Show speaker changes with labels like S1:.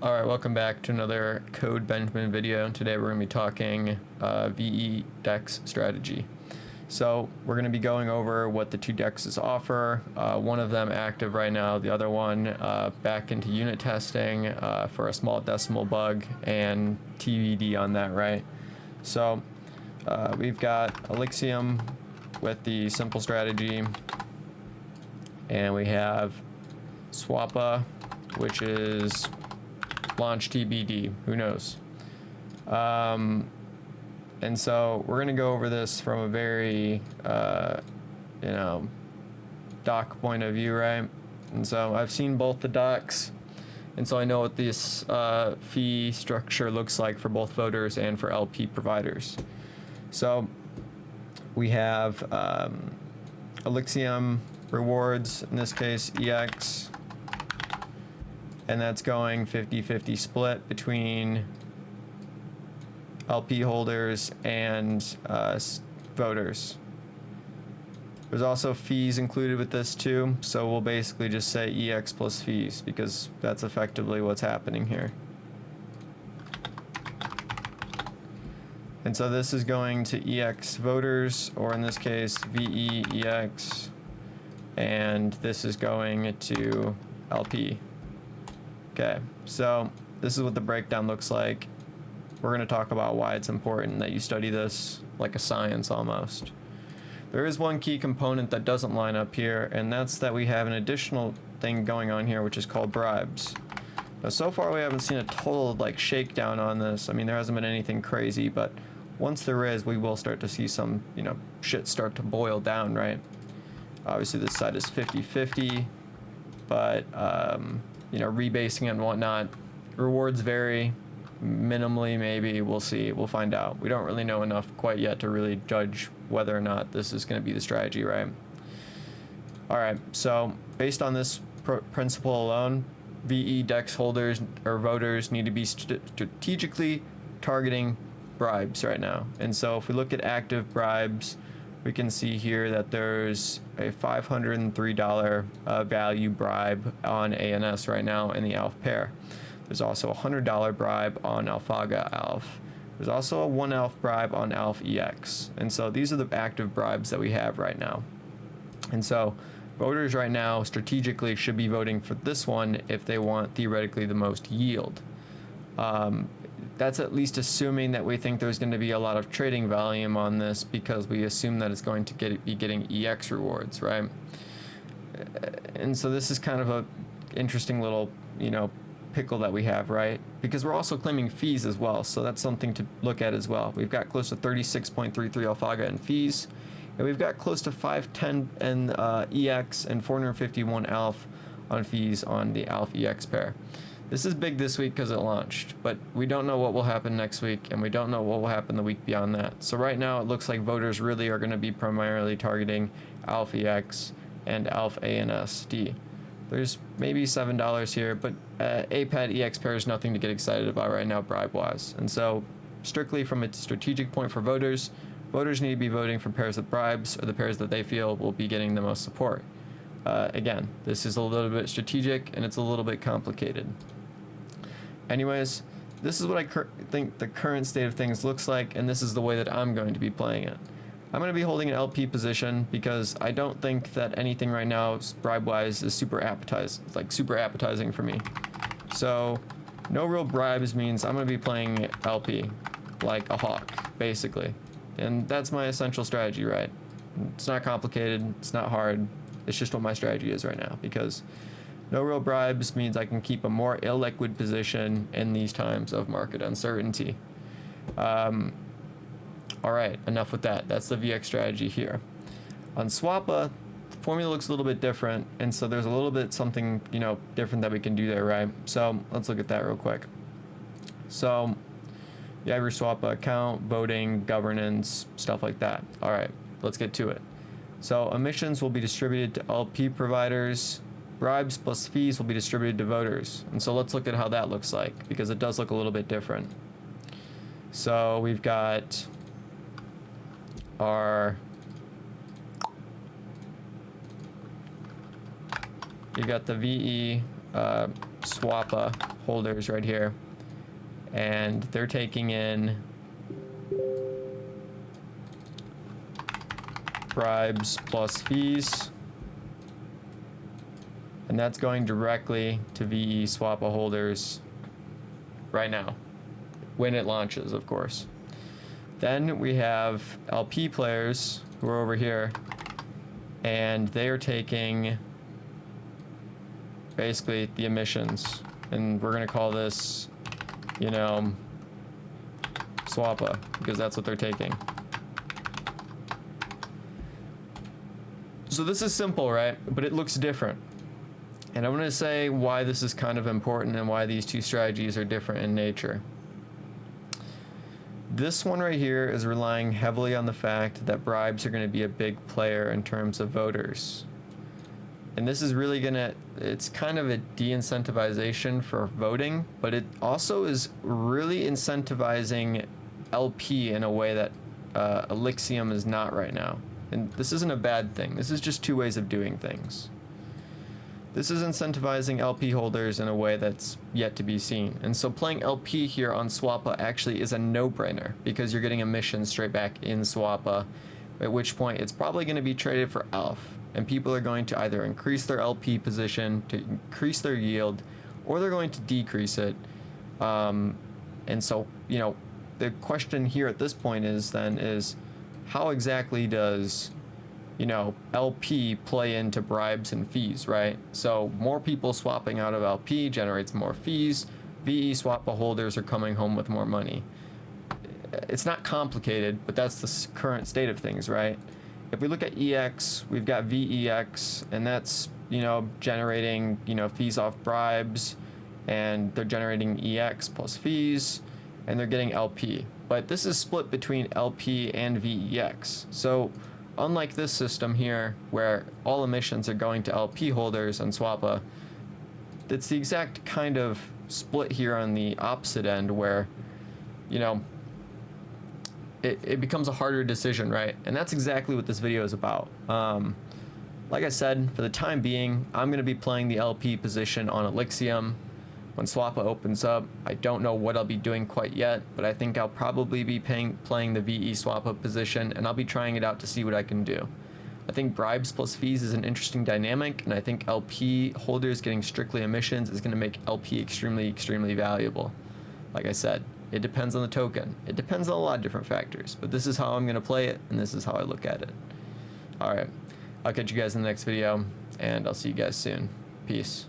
S1: Alright, welcome back to another Code Benjamin video. Today we're going to be talking VeDex strategy. So we're going to be going over what the two dexes offer. One of them active right now, the other one back into unit testing for a small decimal bug and TBD on that, right? So we've got Alephium with the simple strategy, and we have Swappa, which is launch TBD, who knows. And so we're gonna go over this from a very doc point of view, right? And so I've seen both the docs, and so I know what this fee structure looks like for both voters and for LP providers. So we have Alephium rewards, in this case EX, and that's going 50-50 split between LP holders and voters. There's also fees included with this too, so we'll basically just say EX plus fees because that's effectively what's happening here. And so this is going to EX voters, or in this case VEEX, and this is going to LP. Okay, so this is what the breakdown looks like. We're going to talk about why it's important that you study this like a science almost. There is one key component that doesn't line up here, and that's that we have an additional thing going on here, which is called bribes. Now, so far we haven't seen a total shakedown on this. I mean, there hasn't been anything crazy, but once there is, we will start to see some, shit start to boil down, right? Obviously this side is 50-50, but rebasing and whatnot, rewards vary minimally, maybe. We'll see, we'll find out. We don't really know enough quite yet to really judge whether or not this is going to be the strategy, right? All right, so based on this principle alone, VeDex holders or voters need to be strategically targeting bribes right now. And so if we look at active bribes, we can see here that there's a $503 value bribe on ANS right now in the ALF pair. There's also a $100 bribe on Alphaga ALF. There's also a 1 ALF bribe on ALF EX. And so these are the active bribes that we have right now. And so voters right now strategically should be voting for this one if they want theoretically the most yield. That's at least assuming that we think there's going to be a lot of trading volume on this, because we assume that it's going to be getting EX rewards, right? And so this is kind of a interesting little, pickle that we have, right? Because we're also claiming fees as well, so that's something to look at as well. We've got close to 36.33 Alphaga in fees, and we've got close to 510 in EX and 451 ALF on fees on the ALF EX pair. This is big this week because it launched, but we don't know what will happen next week, and we don't know what will happen the week beyond that. So right now it looks like voters really are going to be primarily targeting ALF EX and ALF ANSD. There's maybe $7 here, but APAD EX pair is nothing to get excited about right now bribe-wise. And so strictly from a strategic point for voters, voters need to be voting for pairs with bribes, or the pairs that they feel will be getting the most support. Again, this is a little bit strategic, and it's a little bit complicated. Anyways, this is what I think the current state of things looks like, and this is the way that I'm going to be playing it. I'm going to be holding an LP position because I don't think that anything right now, bribe-wise, is super appetizing for me. So, no real bribes means I'm going to be playing LP like a hawk, basically. And that's my essential strategy, right? It's not complicated, it's not hard, it's just what my strategy is right now, because no real bribes means I can keep a more illiquid position in these times of market uncertainty. All right, enough with that. That's the VX strategy here. On Swappa, the formula looks a little bit different, and so there's a little bit something, different that we can do there, right? So let's look at that real quick. So you have your Swappa account, voting, governance, stuff like that. All right, let's get to it. So emissions will be distributed to LP providers. Bribes plus fees will be distributed to voters. And so let's look at how that looks like, because it does look a little bit different. So we've got you got the VE Swappa holders right here, and they're taking in bribes plus fees, and that's going directly to VE Swappa holders right now, when it launches, of course. Then we have LP players who are over here, and they are taking basically the emissions, and we're gonna call this, you know, Swappa, because that's what they're taking. So this is simple, right? But it looks different. And I'm going to say why this is kind of important and why these two strategies are different in nature. This one right here is relying heavily on the fact that bribes are going to be a big player in terms of voters. And this is really going to, it's kind of a de-incentivization for voting, but it also is really incentivizing LP in a way that Alephium is not right now. And this isn't a bad thing. This is just two ways of doing things. This is incentivizing LP holders in a way that's yet to be seen. And so playing LP here on Swappa actually is a no-brainer, because you're getting emissions straight back in Swappa, at which point it's probably going to be traded for ELF. And people are going to either increase their LP position to increase their yield, or they're going to decrease it. And so, you know, the question here at this point is how exactly does, you know, LP play into bribes and fees, right? So more people swapping out of LP generates more fees. VE Swappa holders are coming home with more money. It's not complicated, but that's the current state of things, right? If we look at EX, we've got VEX, and that's, you know, generating, you know, fees off bribes, and they're generating EX plus fees, and they're getting LP. But this is split between LP and VEX. So unlike this system here, where all emissions are going to LP holders on Swappa, it's the exact kind of split here on the opposite end where, you know, it becomes a harder decision, right? And that's exactly what this video is about. Like I said, for the time being, I'm going to be playing the LP position on Alephium. When Swappa opens up, I don't know what I'll be doing quite yet, but I think I'll probably be playing the VE Swappa position, and I'll be trying it out to see what I can do. I think bribes plus fees is an interesting dynamic, and I think LP holders getting strictly emissions is going to make LP extremely, extremely valuable. Like I said, it depends on the token. It depends on a lot of different factors, but this is how I'm going to play it, and this is how I look at it. All right, I'll catch you guys in the next video, and I'll see you guys soon. Peace.